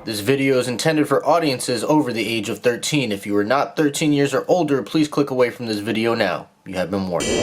This video is intended for audiences over the age of 13. If you are not 13 years or older, please click away from this video now. You have been warned. Hey,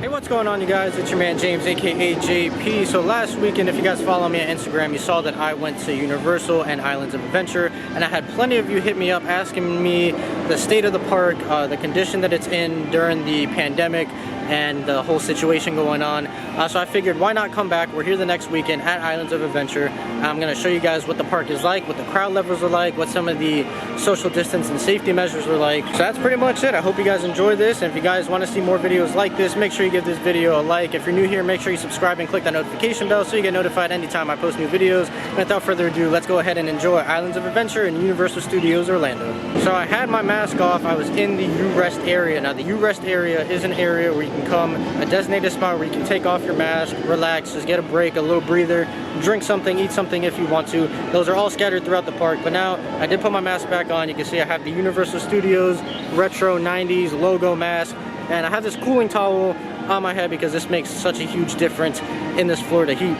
what's going on, you guys? It's your man James, aka JP. So last weekend, if you guys follow me on Instagram, you saw that I went to Universal and Islands of Adventure, and I had plenty of you hit me up asking me the state of the park, the condition that it's in during the pandemic, and the whole situation going on. So I figured, why not come back? We're here the next weekend at Islands of Adventure. I'm going to show you guys what the park is like, what the crowd levels are like, what some of the social distance and safety measures are like. So that's pretty much it. I hope you guys enjoy this, and if you guys want to see more videos like this, make sure you give this video a like. If you're new here, make sure you subscribe and click that notification bell so you get notified anytime I post new videos. And without further ado, let's go ahead and enjoy Islands of Adventure in Universal Studios Orlando. So I had my mask off. I was in the U-Rest area. Now the U-Rest area is an area where you can come, a designated spot where you can take off your mask, relax, just get a break, a little breather, drink something, eat something if you want to. Those are all scattered throughout the park. But now I did put my mask back on. You can see I have the Universal Studios retro 90s logo mask, and I have this cooling towel on my head because this makes such a huge difference in this Florida heat.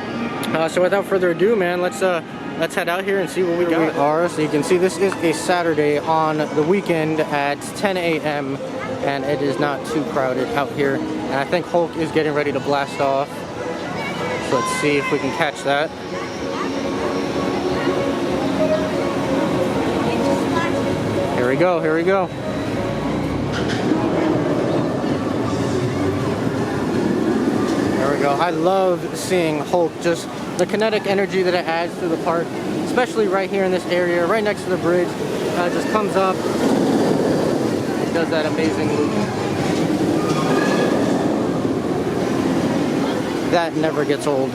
So without further ado, man, let's head out here and see what we got. We are, so you can see this is a Saturday on the weekend at 10 a.m. and it is not too crowded out here. And I think Hulk is getting ready to blast off. So let's see if we can catch that. Here we go, here we go. There we go. I love seeing Hulk, just the kinetic energy that it adds to the park, especially right here in this area, right next to the bridge. Just comes up and does that amazing loop. That never gets old.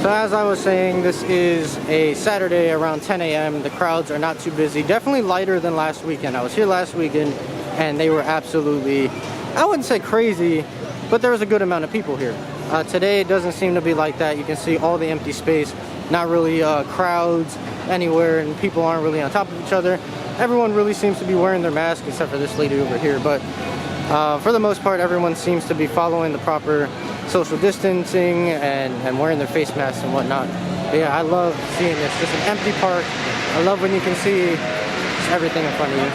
So as I was saying, this is a Saturday around 10 a.m. The crowds are not too busy. Definitely lighter than last weekend. I was here last weekend and they were absolutely, I wouldn't say crazy, but there was a good amount of people here. Today it doesn't seem to be like that. You can see all the empty space, not really crowds anywhere, and people aren't really on top of each other. Everyone really seems to be wearing their mask except for this lady over here, but for the most part everyone seems to be following the proper social distancing and wearing their face masks and whatnot. But yeah, I love seeing this. Just an empty park. I love when you can see everything in front of you.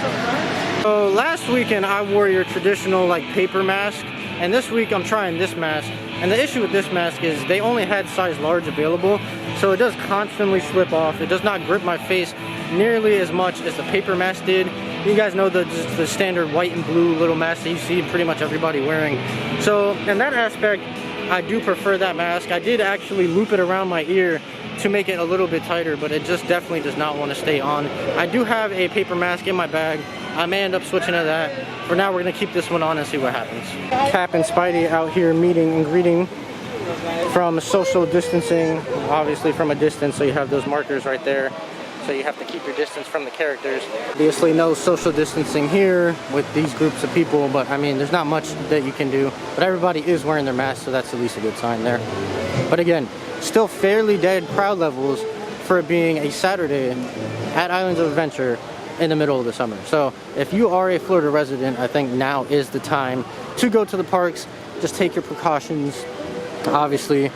So last weekend I wore your traditional like paper mask, and this week I'm trying this mask. And the issue with this mask is they only had size large available, so it does constantly slip off. It does not grip my face nearly as much as the paper mask did. You guys know the standard white and blue little mask that you see pretty much everybody wearing. So in that aspect, I do prefer that mask. I did actually loop it around my ear to make it a little bit tighter, but it just definitely does not want to stay on. I do have a paper mask in my bag. I may end up switching to that. For now, we're gonna keep this one on and see what happens. Cap and Spidey out here meeting and greeting from social distancing, obviously from a distance, so you have those markers right there. So you have to keep your distance from the characters. Obviously no social distancing here with these groups of people, but I mean, there's not much that you can do. But everybody is wearing their masks, so that's at least a good sign there. But again, still fairly dead crowd levels for it being a Saturday at Islands of Adventure in the middle of the summer. So if you are a Florida resident, I think now is the time to go to the parks. Just take your precautions. Obviously,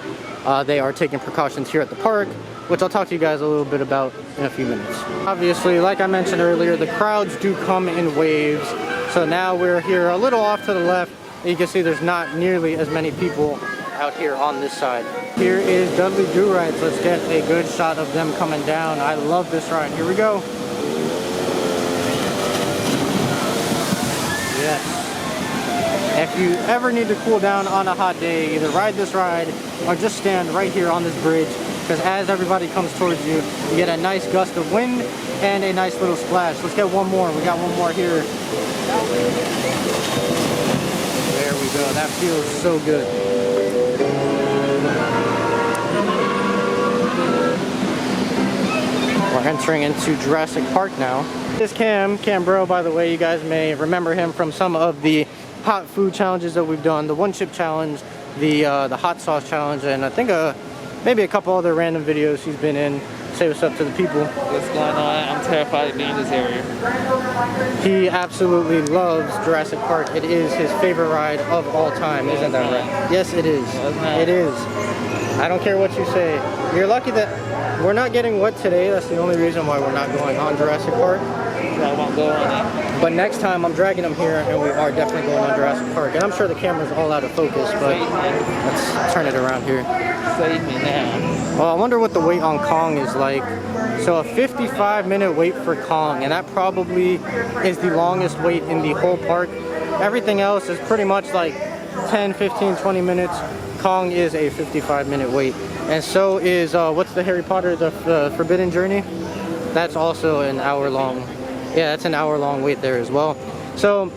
they are taking precautions here at the park, which I'll talk to you guys a little bit about in a few minutes. Obviously, like I mentioned earlier, the crowds do come in waves. So now we're here a little off to the left. You can see there's not nearly as many people out here on this side. Here is Dudley Do-Rides. Let's get a good shot of them coming down. I love this ride. Here we go. Yes. If you ever need to cool down on a hot day, either ride this ride or just stand right here on this bridge, because as everybody comes towards you, you get a nice gust of wind and a nice little splash. Let's get one more. We got one more here. There we go. That feels so good. We're entering into Jurassic Park now. This is Cam Bro, by the way. You guys may remember him from some of the hot food challenges that we've done, the one chip challenge, the hot sauce challenge, and I think maybe a couple other random videos he's been in. Say what's up to the people. What's going on? I'm terrified of being in this area. He absolutely loves Jurassic Park. It is his favorite ride of all time, isn't that right? Yes, it is. It is. I don't care what you say. You're lucky that we're not getting wet today. That's the only reason why we're not going on Jurassic Park. I won't go on it. But next time I'm dragging him here, and we are definitely going on Jurassic Park. And I'm sure the camera's all out of focus, but let's turn it around here. Save me now. Well, I wonder what the wait on Kong is like. So a 55-minute wait for Kong, and that probably is the longest wait in the whole park. Everything else is pretty much like 10, 15, 20 minutes. Kong is a 55-minute wait. And so is, what's the Harry Potter, the Forbidden Journey? That's also an hour-long. Yeah, that's an hour-long wait there as well. So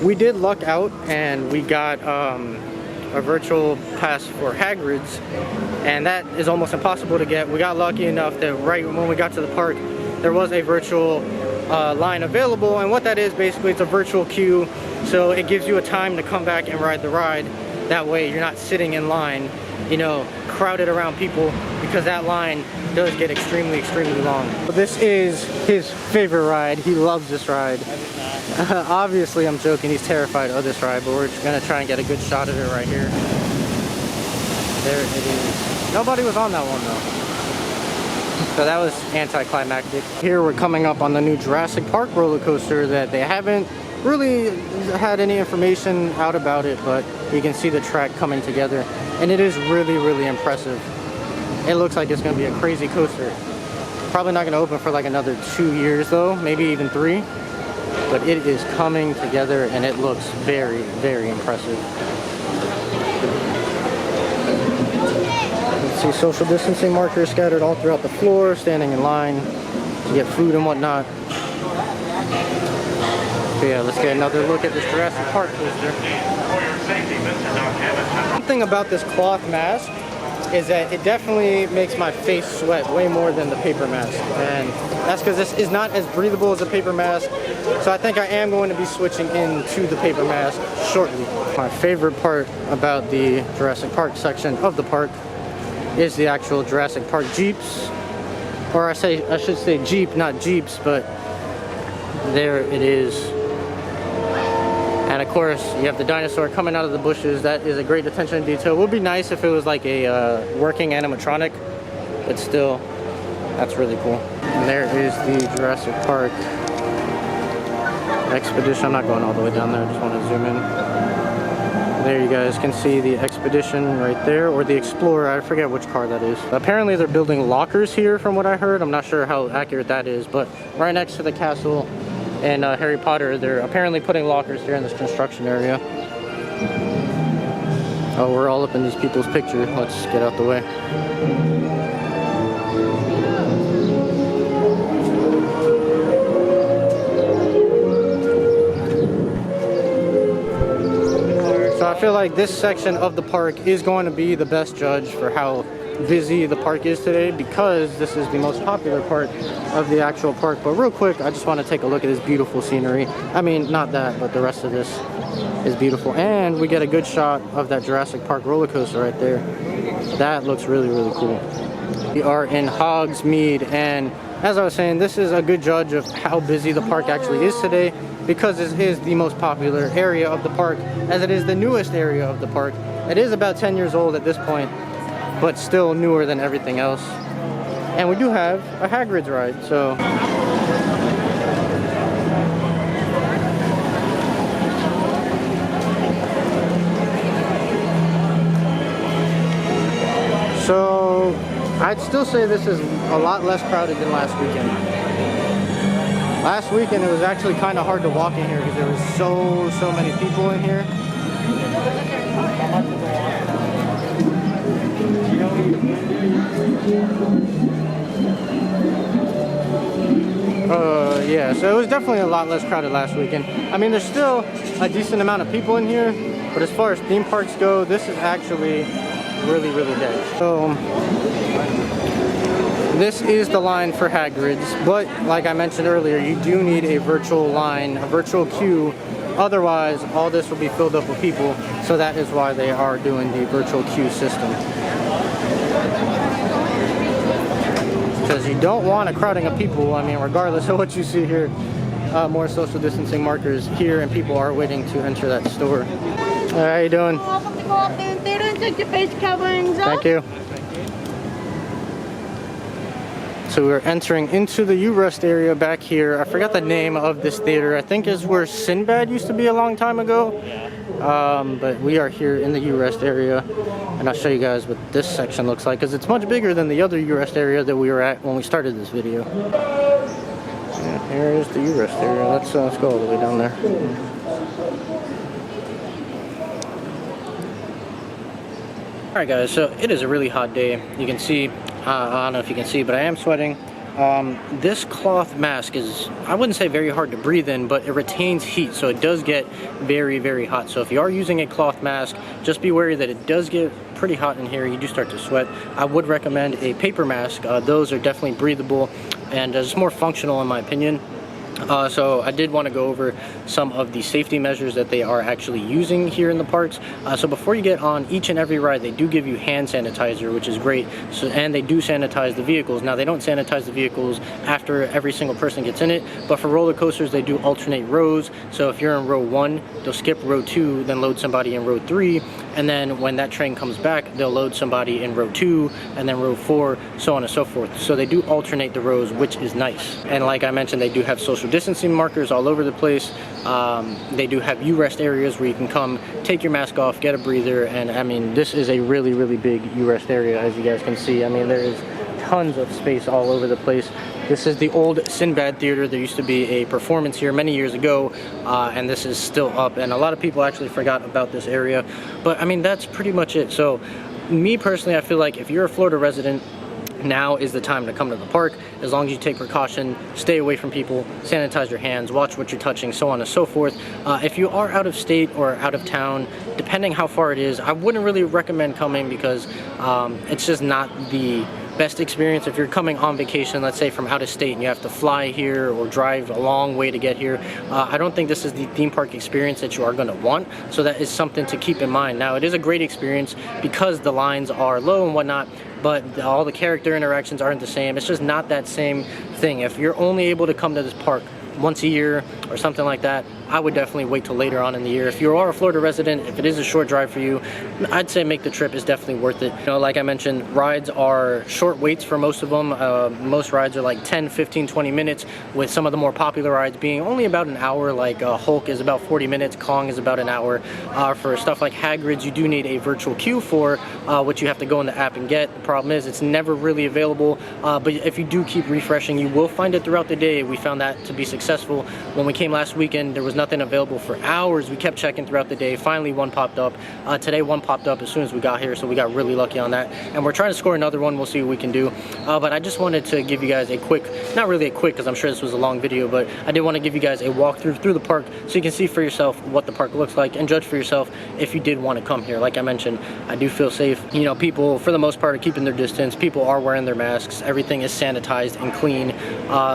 we did luck out, and we got a virtual pass for Hagrid's, and that is almost impossible to get. We got lucky enough that right when we got to the park, there was a virtual line available, and what that is, basically, it's a virtual queue, so it gives you a time to come back and ride the ride. That way you're not sitting in line, you know, crowded around people, because that line does get extremely long. This is his favorite ride. He loves this ride. Obviously I'm joking, he's terrified of this ride, but we're just gonna try and get a good shot of it right here. There it is. Nobody was on that one though. So that was anticlimactic. Here we're coming up on the new Jurassic Park roller coaster that they haven't really had any information out about it, but you can see the track coming together, and it is really impressive. It looks like it's gonna be a crazy coaster. Probably not gonna open for like another 2 years though, maybe even 3. But it is coming together, and it looks very impressive. You can see social distancing markers scattered all throughout the floor, standing in line to get food and whatnot. So yeah, let's get another look at this Jurassic Park coaster. One thing about this cloth mask is that it definitely makes my face sweat way more than the paper mask, and that's because this is not as breathable as a paper mask. So I think I am going to be switching into the paper mask shortly. My favorite part about the Jurassic Park section of the park is the actual Jurassic Park Jeeps, or I should say Jeep, not Jeeps, but there it is. And of course, you have the dinosaur coming out of the bushes. That is a great attention to detail. It would be nice if it was like a working animatronic, but still, that's really cool. And there is the Jurassic Park Expedition. I'm not going all the way down there, I just want to zoom in. There you guys can see the Expedition right there, or the Explorer, I forget which car that is. Apparently they're building lockers here from what I heard. I'm not sure how accurate that is, but right next to the castle and Harry Potter, they're apparently putting lockers here in this construction area. Oh, we're all up in these people's picture. Let's get out the way. So I feel like this section of the park is going to be the best judge for how busy the park is today, because this is the most popular part of the actual park. But real quick, I just want to take a look at this beautiful scenery. I mean, not that, but the rest of this is beautiful. And we get a good shot of that Jurassic Park roller coaster right there. That looks really cool. We are in Hogsmeade, and as I was saying, this is a good judge of how busy the park actually is today, because this is the most popular area of the park, as it is the newest area of the park. It is about 10 years old at this point, but still newer than everything else. And we do have a Hagrid's ride, so. So, I'd still say this is a lot less crowded than last weekend. Last weekend it was actually kind of hard to walk in here because there was so many people in here. Yeah, so it was definitely a lot less crowded last weekend. I mean, there's still a decent amount of people in here, but as far as theme parks go, this is actually really dead. So this is the line for Hagrid's, but like I mentioned earlier, you do need a virtual line, a virtual queue. Otherwise, all this will be filled up with people, so that is why they are doing the virtual queue system. because you don't want a crowding of people. I mean, regardless of what you see here, more social distancing markers here, and people are waiting to enter that store. How you doing? Welcome to go up in theater and take your face coverings off. Thank you. So we're entering into the U-Rest area back here. I forgot the name of this theater. I think it's where Sinbad used to be a long time ago. But we are here in the U-Rest area, and I'll show you guys what this section looks like, because it's much bigger than the other U-Rest area that we were at when we started this video. Yeah, here is the U-Rest area. Let's go all the way down there. Alright guys, so it is a really hot day. You can see, I don't know if you can see, but I am sweating. This cloth mask is, I wouldn't say very hard to breathe in, but it retains heat, so it does get very, very hot. So if you are using a cloth mask, just be wary that it does get pretty hot in here. You do start to sweat. I would recommend a paper mask. Those are definitely breathable and just more functional in my opinion. So I did want to go over some of the safety measures that they are actually using here in the parks. So before you get on each and every ride, they do give you hand sanitizer, which is great. So, and they do sanitize the vehicles. Now they don't sanitize the vehicles after every single person gets in it, but for roller coasters they do alternate rows. So if you're in row 1, they'll skip row 2, then load somebody in row 3, and then when that train comes back, they'll load somebody in row 2, and then row 4, so on and so forth. So they do alternate the rows, which is nice. And like I mentioned, they do have social distancing markers all over the place. They do have U-Rest areas where you can come, take your mask off, get a breather, and I mean, this is a really, really big U-Rest area, as you guys can see. I mean, there is tons of space all over the place. This is the old Sinbad Theater. There used to be a performance here many years ago, and this is still up, and a lot of people actually forgot about this area. But I mean, that's pretty much it. So me personally, I feel like if you're a Florida resident, now is the time to come to the park, as long as you take precaution, stay away from people, sanitize your hands, watch what you're touching, so on and so forth. If you are out of state or out of town, depending how far it is, I wouldn't really recommend coming, because it's just not the best experience. If you're coming on vacation, let's say from out of state, and you have to fly here or drive a long way to get here, I don't think this is the theme park experience that you are going to want. So that is something to keep in mind. Now, it is a great experience because the lines are low and whatnot, but all the character interactions aren't the same. It's just not that same thing. If you're only able to come to this park once a year or something like that, I would definitely wait till later on in the year. If you are a Florida resident, if it is a short drive for you, I'd say make the trip. Is definitely worth it. You know, like I mentioned, rides are short waits for most of them. Most rides are like 10, 15, 20 minutes, with some of the more popular rides being only about an hour, like Hulk is about 40 minutes, Kong is about an hour. For stuff like Hagrid's, you do need a virtual queue for, which you have to go in the app and get. The problem is it's never really available, but if you do keep refreshing, you will find it throughout the day. We found that to be successful. When we came last weekend, there was nothing available for hours. We kept checking throughout the day. Finally, one popped up. Today, one popped up as soon as we got here, so we got really lucky on that. And we're trying to score another one. We'll see what we can do. But I just wanted to give you guys a quick, not really a quick, because I'm sure this was a long video, but I did want to give you guys a walkthrough through the park so you can see for yourself what the park looks like and judge for yourself if you did want to come here. Like I mentioned, I do feel safe. You know, people, for the most part, are keeping their distance. People are wearing their masks. Everything is sanitized and clean.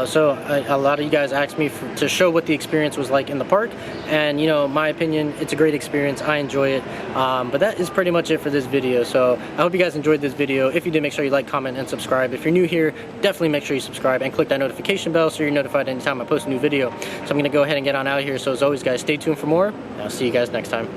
So a lot of you guys asked me to show what the experience was like in the park, and you know, my opinion, it's a great experience. I enjoy it. But that is pretty much it for this video. So I hope you guys enjoyed this video. If you did, make sure you like, comment, and subscribe. If you're new here, definitely make sure you subscribe and click that notification bell so you're notified anytime I post a new video. So I'm gonna go ahead and get on out of here. So as always, guys, stay tuned for more. I'll see you guys next time.